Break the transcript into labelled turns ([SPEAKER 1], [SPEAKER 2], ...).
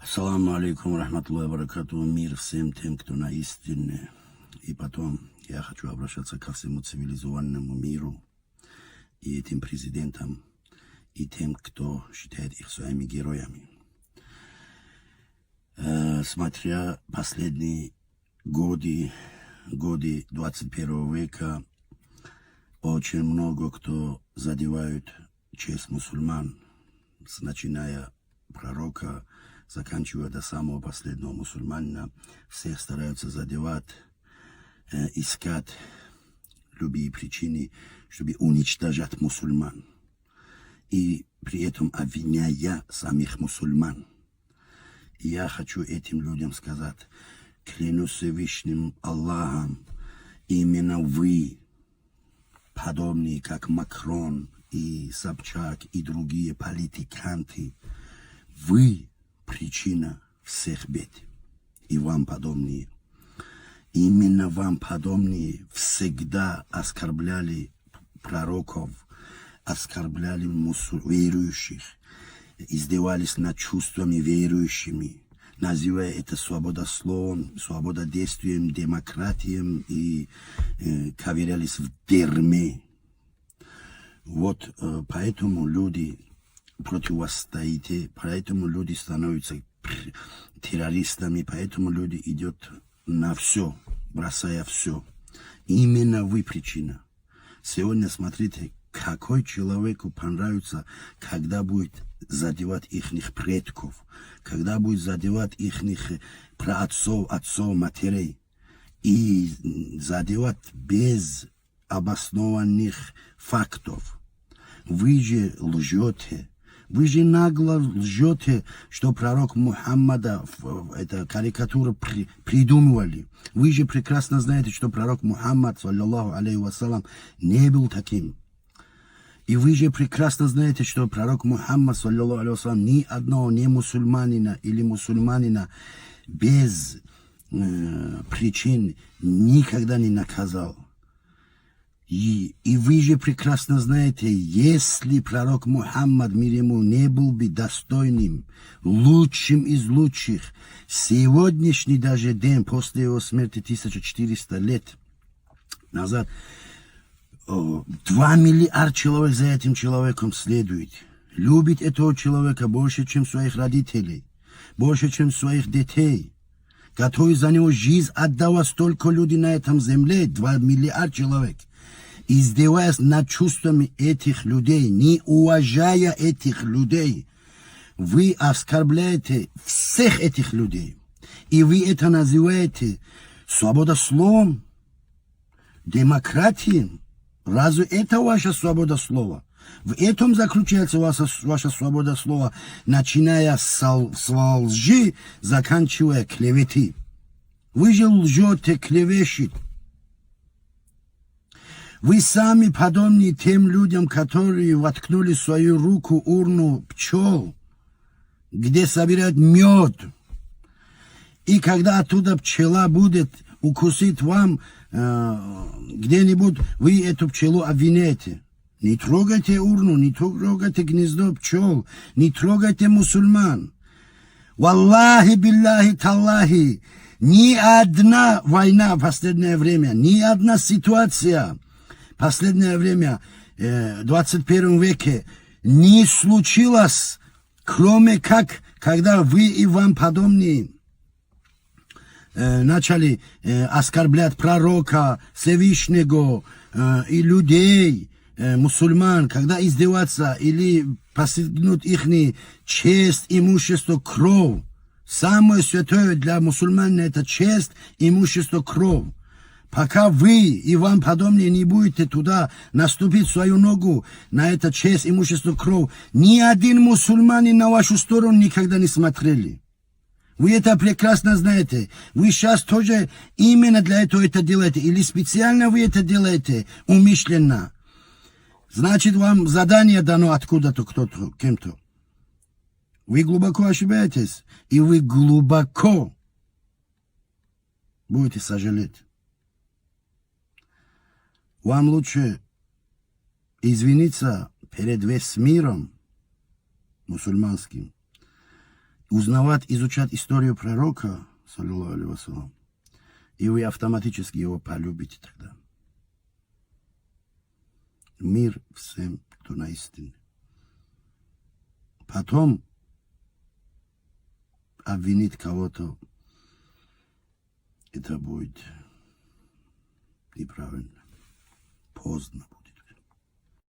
[SPEAKER 1] Ассаламу алейкум, рахматуллахи баракату, мир всем тем, кто на истине. И потом я хочу обращаться ко всему цивилизованному миру и этим президентам, и тем, кто считает их своими героями. Смотря последние годы 21 века, очень много кто задевают честь мусульман, начиная пророка, заканчивая до самого последнего мусульманина. Всех стараются задевать, искать любые причины, чтобы уничтожать мусульман. И при этом обвиняя самих мусульман. И я хочу этим людям сказать: клянусь Всевышним Аллахом, именно вы, подобные как Макрон и Собчак и другие политиканты, вы причина всех бед. И вам подобные. Именно вам подобные всегда оскорбляли пророков, оскорбляли верующих, издевались над чувствами верующими, называя это свободословием, свобододействием, демократией и ковырялись в дерьме. Вот поэтому люди противостоите, поэтому люди становятся террористами, поэтому люди идут на все, бросая все. Именно вы причина. Сегодня смотрите, какой человеку понравится, когда будет задевать ихних предков, когда будет задевать ихних праотцов, отцов, матерей, и задевать без обоснованных фактов. Вы же лжете. Вы же нагло лжете, что пророк Мухаммада, это карикатура придумывали. Вы же прекрасно знаете, что пророк Мухаммад, саллаллаху алейхи вассалам, не был таким. И вы же прекрасно знаете, что пророк Мухаммад, саллаллаху алейхи вассалам, ни одного не мусульманина или мусульманина без причин никогда не наказал. И вы же прекрасно знаете, если пророк Мухаммад, мир ему, не был бы достойным, лучшим из лучших, сегодняшний даже день, после его смерти 1400 лет назад, 2 миллиарда человек за этим человеком следует. Любит этого человека больше, чем своих родителей, больше, чем своих детей. Готовы за него жизнь отдавать столько людей на этом земле, 2 миллиарда человек. Издеваясь над чувствами этих людей, не уважая этих людей, вы оскорбляете всех этих людей. И вы это называете свободословом, демократией. Разве это ваша свобода слова? В этом заключается ваша свобода слова, начиная с лжи, заканчивая клеветы. Вы же лжете, клевещете. Вы сами подобны тем людям, которые воткнули свою руку в урну пчел, где собирают мед. И когда оттуда пчела будет укусить вам где-нибудь, вы эту пчелу обвиняете. Не трогайте урну, не трогайте гнездо пчел, не трогайте мусульман. Валлахи, билляхи, таллахи, ни одна война в последнее время, ни одна ситуация в последнее время, в 21 веке, не случилось, кроме как, когда вы и вам подобные начали оскорблять пророка Всевышнего и людей, мусульман, когда издеваться или посягнуть их честь, имущество, кровь. Самое святое для мусульман — это честь, имущество, кровь. Пока вы и вам подобные не будете туда наступить свою ногу, на это честь, имущество, кровь, ни один мусульманин на вашу сторону никогда не смотрели. Вы это прекрасно знаете. Вы сейчас тоже именно для этого это делаете. Или специально вы это делаете, умышленно. Значит, вам задание дано откуда-то, кто-то, кем-то. Вы глубоко ошибаетесь. И вы глубоко будете сожалеть. Вам лучше извиниться перед весь миром мусульманским узнавать, изучать историю пророка, саллиллаху алейхи вассалам, и вы автоматически его полюбите тогда. Мир всем, кто на истине. Потом обвинить кого-то, это будет неправильно. Поздно будет.